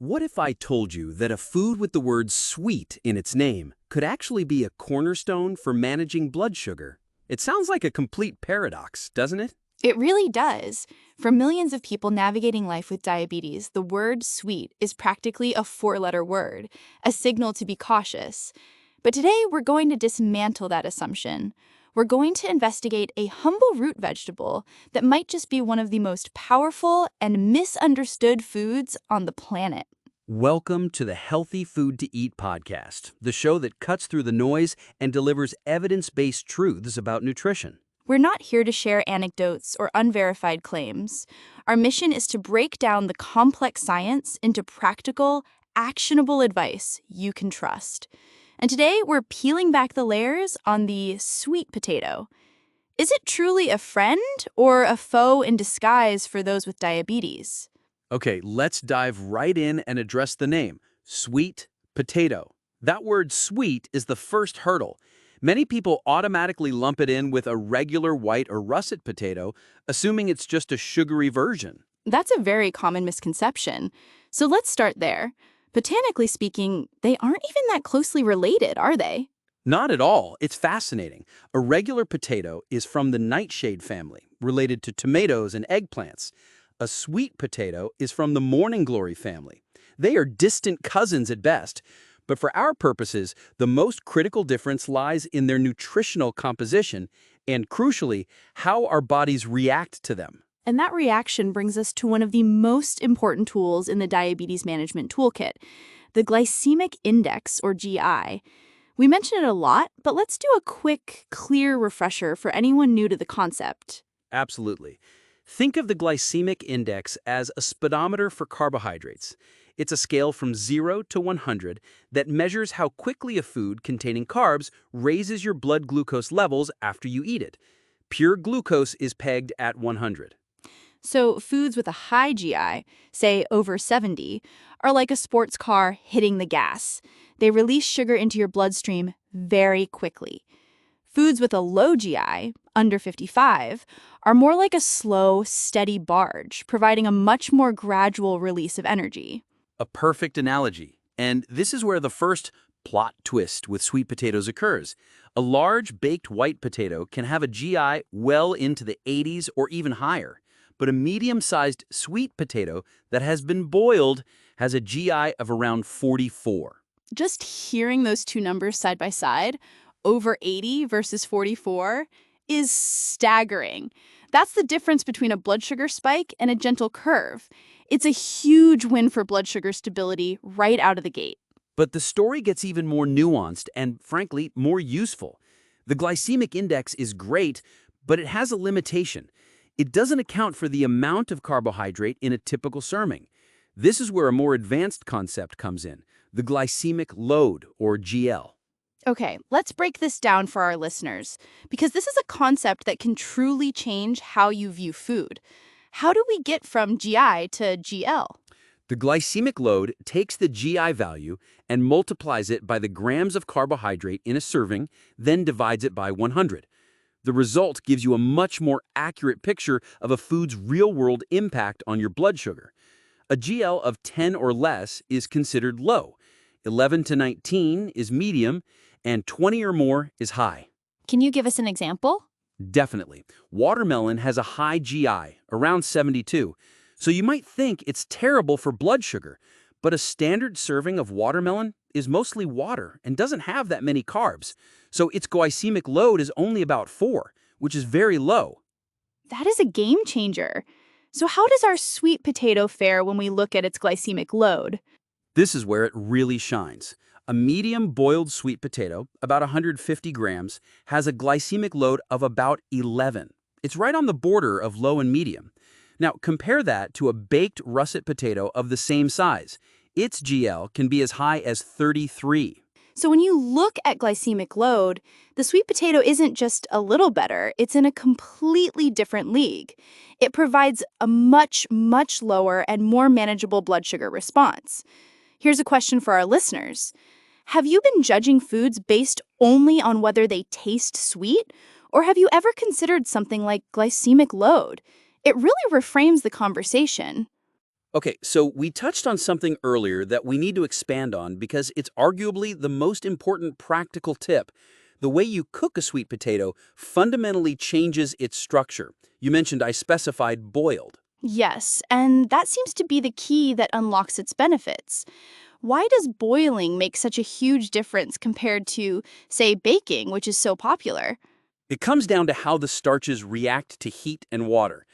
What if I told you that a food with the word sweet in its name could actually be a cornerstone for managing blood sugar? It sounds like a complete paradox, doesn't it? It really does. For millions of people navigating life with diabetes, the word sweet is practically a four-letter word, a signal to be cautious. But today, we're going to dismantle that assumption. We're going to investigate a humble root vegetable that might just be one of the most powerful and misunderstood foods on the planet. Welcome to the Healthy Food to Eat podcast, the show that cuts through the noise and delivers evidence-based truths about nutrition. We're not here to share anecdotes or unverified claims. Our mission is to break down the complex science into practical, actionable advice you can trust. And today, we're peeling back the layers on the sweet potato. Is it truly a friend or a foe in disguise for those with diabetes? Okay, let's dive right in and address the name, sweet potato. That word sweet is the first hurdle. Many people automatically lump it in with a regular white or russet potato, assuming it's just a sugary version. That's a very common misconception. So let's start there. Botanically speaking, they aren't even that closely related, are they? Not at all. It's fascinating. A regular potato is from the nightshade family, related to tomatoes and eggplants. A sweet potato is from the morning glory family. They are distant cousins at best. But for our purposes, the most critical difference lies in their nutritional composition and, crucially, how our bodies react to them. And that reaction brings us to one of the most important tools in the diabetes management toolkit, the Glycemic Index, or GI. We mention it a lot, but let's do a quick, clear refresher for anyone new to the concept. Absolutely. Think of the glycemic index as a speedometer for carbohydrates. It's a scale from 0 to 100 that measures how quickly a food containing carbs raises your blood glucose levels after you eat it. Pure glucose is pegged at 100. So foods with a high GI, say over 70, are like a sports car hitting the gas. They release sugar into your bloodstream very quickly. Foods with a low GI, under 55, are more like a slow, steady barge, providing a much more gradual release of energy. A perfect analogy. And this is where the first plot twist with sweet potatoes occurs. A large baked white potato can have a GI well into the 80s or even higher. But a medium-sized sweet potato that has been boiled has a GI of around 44. Just hearing those two numbers side by side, over 80 versus 44, is staggering. That's the difference between a blood sugar spike and a gentle curve. It's a huge win for blood sugar stability right out of the gate. But the story gets even more nuanced and, frankly, more useful. The glycemic index is great, but it has a limitation. It doesn't account for the amount of carbohydrate in a typical serving. This is where a more advanced concept comes in, the glycemic load, or GL. Okay, let's break this down for our listeners, because this is a concept that can truly change how you view food. How do we get from GI to GL? The glycemic load takes the GI value and multiplies it by the grams of carbohydrate in a serving, then divides it by 100. The result gives you a much more accurate picture of a food's real-world impact on your blood sugar. A GL of 10 or less is considered low, 11 to 19 is medium, and 20 or more is high. Can you give us an example? Definitely. Watermelon has a high GI, around 72, so you might think it's terrible for blood sugar, but a standard serving of watermelon is mostly water and doesn't have that many carbs. So its glycemic load is only about 4, which is very low. That is a game changer. So how does our sweet potato fare when we look at its glycemic load? This is where it really shines. A medium boiled sweet potato, about 150 grams, has a glycemic load of about 11. It's right on the border of low and medium. Now compare that to a baked russet potato of the same size. Its GL can be as high as 33. So when you look at glycemic load, the sweet potato isn't just a little better, it's in a completely different league. It provides a much, much lower and more manageable blood sugar response. Here's a question for our listeners. Have you been judging foods based only on whether they taste sweet? Or have you ever considered something like glycemic load? It really reframes the conversation. Okay, so we touched on something earlier that we need to expand on because it's arguably the most important practical tip. The way you cook a sweet potato fundamentally changes its structure. You mentioned I specified boiled. Yes, and that seems to be the key that unlocks its benefits. Why does boiling make such a huge difference compared to, say, baking, which is so popular? It comes down to how the starches react to heat and water.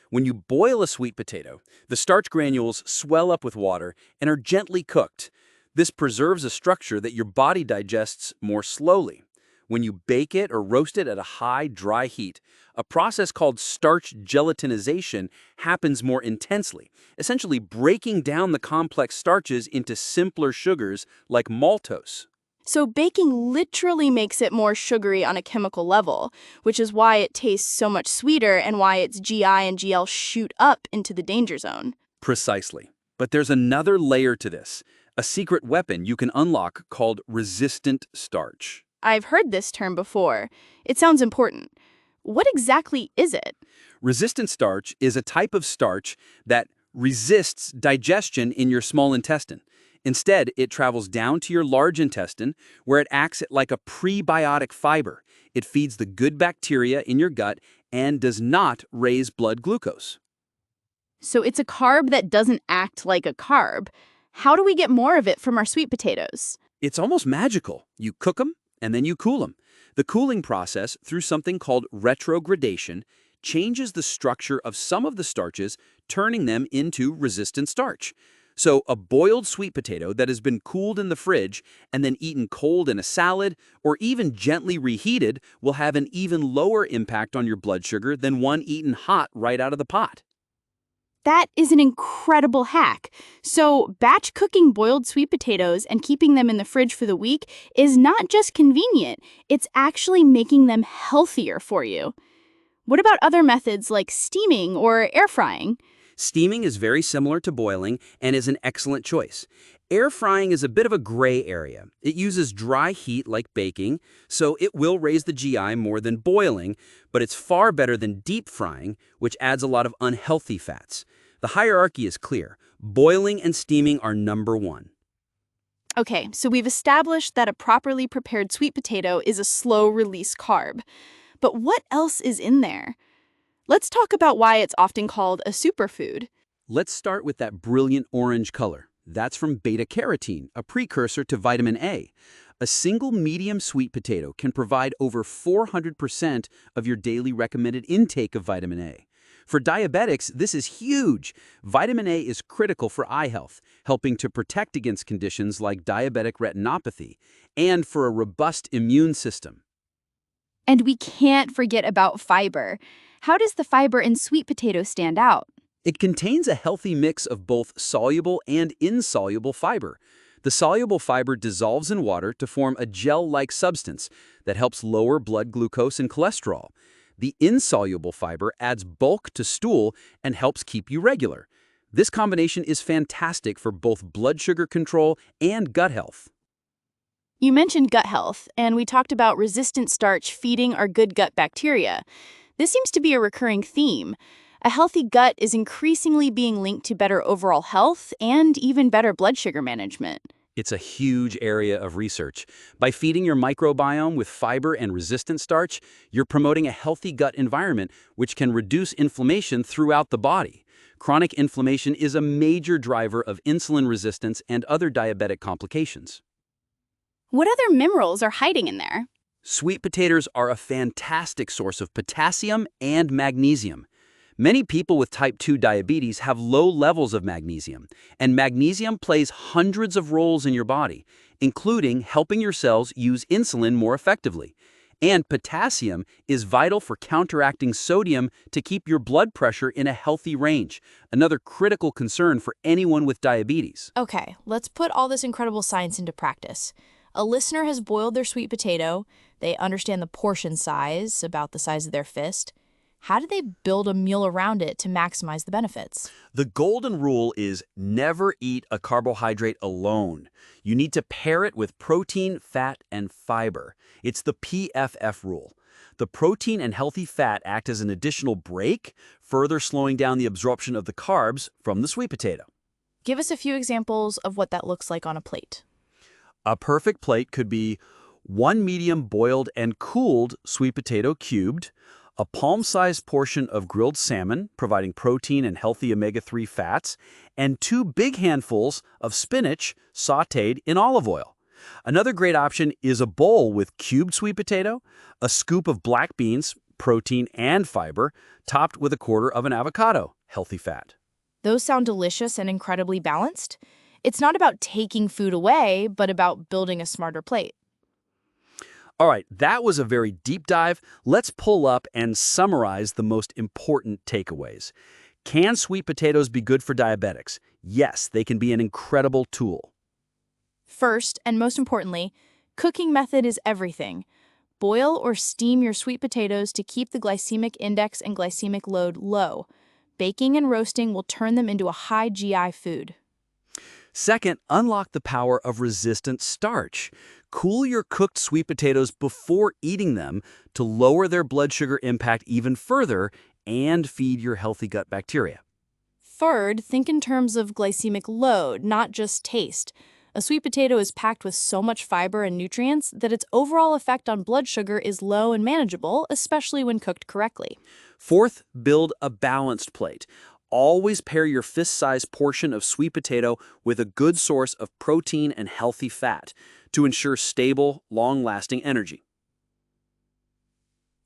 When you boil a sweet potato, the starch granules swell up with water and are gently cooked. This preserves a structure that your body digests more slowly. When you bake it or roast it at a high, dry heat, a process called starch gelatinization happens more intensely, essentially breaking down the complex starches into simpler sugars like maltose. So, baking literally makes it more sugary on a chemical level, which is why it tastes so much sweeter and why its GI and GL shoot up into the danger zone. Precisely. But there's another layer to this, a secret weapon you can unlock called resistant starch. I've heard this term before. It sounds important. What exactly is it? Resistant starch is a type of starch that resists digestion in your small intestine. Instead, it travels down to your large intestine, where it acts like a prebiotic fiber. It feeds the good bacteria in your gut and does not raise blood glucose. So, it's a carb that doesn't act like a carb. How do we get more of it from our sweet potatoes? It's almost magical. You cook them and then you cool them. The cooling process, through something called retrogradation, changes the structure of some of the starches, turning them into resistant starch. So a boiled sweet potato that has been cooled in the fridge and then eaten cold in a salad or even gently reheated will have an even lower impact on your blood sugar than one eaten hot right out of the pot. That is an incredible hack. So, batch cooking boiled sweet potatoes and keeping them in the fridge for the week is not just convenient, it's actually making them healthier for you. What about other methods like steaming or air frying? Steaming is very similar to boiling and is an excellent choice. Air frying is a bit of a gray area. It uses dry heat like baking, so it will raise the GI more than boiling, but it's far better than deep frying, which adds a lot of unhealthy fats. The hierarchy is clear. Boiling and steaming are number one. Okay, so we've established that a properly prepared sweet potato is a slow release carb. But what else is in there? Let's talk about why it's often called a superfood. Let's start with that brilliant orange color. That's from beta-carotene, a precursor to vitamin A. A single medium sweet potato can provide over 400% of your daily recommended intake of vitamin A. For diabetics, this is huge. Vitamin A is critical for eye health, helping to protect against conditions like diabetic retinopathy, and for a robust immune system. And we can't forget about fiber. How does the fiber in sweet potatoes stand out? It contains a healthy mix of both soluble and insoluble fiber. The soluble fiber dissolves in water to form a gel-like substance that helps lower blood glucose and cholesterol. The insoluble fiber adds bulk to stool and helps keep you regular. This combination is fantastic for both blood sugar control and gut health. You mentioned gut health, and we talked about resistant starch feeding our good gut bacteria. This seems to be a recurring theme. A healthy gut is increasingly being linked to better overall health and even better blood sugar management. It's a huge area of research. By feeding your microbiome with fiber and resistant starch, you're promoting a healthy gut environment, which can reduce inflammation throughout the body. Chronic inflammation is a major driver of insulin resistance and other diabetic complications. What other minerals are hiding in there? Sweet potatoes are a fantastic source of potassium and magnesium. Many people with type 2 diabetes have low levels of magnesium, and magnesium plays hundreds of roles in your body, including helping your cells use insulin more effectively. And potassium is vital for counteracting sodium to keep your blood pressure in a healthy range, another critical concern for anyone with diabetes. Okay, let's put all this incredible science into practice. A listener has boiled their sweet potato. They understand the portion size, about the size of their fist. How do they build a meal around it to maximize the benefits? The golden rule is never eat a carbohydrate alone. You need to pair it with protein, fat, and fiber. It's the PFF rule. The protein and healthy fat act as an additional brake, further slowing down the absorption of the carbs from the sweet potato. Give us a few examples of what that looks like on a plate. A perfect plate could be 1 medium boiled and cooled sweet potato cubed, a palm-sized portion of grilled salmon, providing protein and healthy omega-3 fats, and 2 big handfuls of spinach sautéed in olive oil. Another great option is a bowl with cubed sweet potato, a scoop of black beans, protein and fiber, topped with 1/4 of an avocado, healthy fat. Those sound delicious and incredibly balanced. It's not about taking food away, but about building a smarter plate. All right, that was a very deep dive. Let's pull up and summarize the most important takeaways. Can sweet potatoes be good for diabetics? Yes, they can be an incredible tool. First, and most importantly, cooking method is everything. Boil or steam your sweet potatoes to keep the glycemic index and glycemic load low. Baking and roasting will turn them into a high GI food. Second, unlock the power of resistant starch. Cool your cooked sweet potatoes before eating them to lower their blood sugar impact even further and feed your healthy gut bacteria. Third, think in terms of glycemic load, not just taste. A sweet potato is packed with so much fiber and nutrients that its overall effect on blood sugar is low and manageable, especially when cooked correctly. Fourth, build a balanced plate. Always pair your fist-sized portion of sweet potato with a good source of protein and healthy fat to ensure stable, long-lasting energy.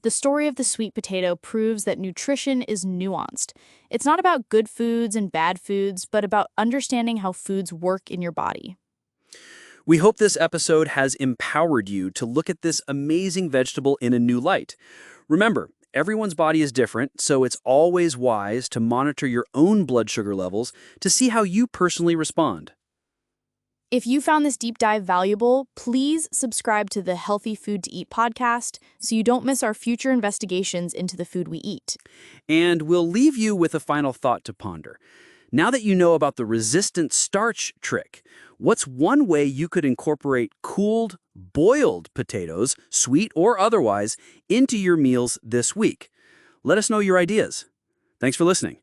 The story of the sweet potato proves that nutrition is nuanced. It's not about good foods and bad foods, but about understanding how foods work in your body. We hope this episode has empowered you to look at this amazing vegetable in a new light. Remember, everyone's body is different, so it's always wise to monitor your own blood sugar levels to see how you personally respond. If you found this deep dive valuable, please subscribe to the Healthy Food to Eat podcast so you don't miss our future investigations into the food we eat. And we'll leave you with a final thought to ponder. Now that you know about the resistant starch trick, what's one way you could incorporate cooled, boiled potatoes, sweet or otherwise, into your meals this week? Let us know your ideas. Thanks for listening.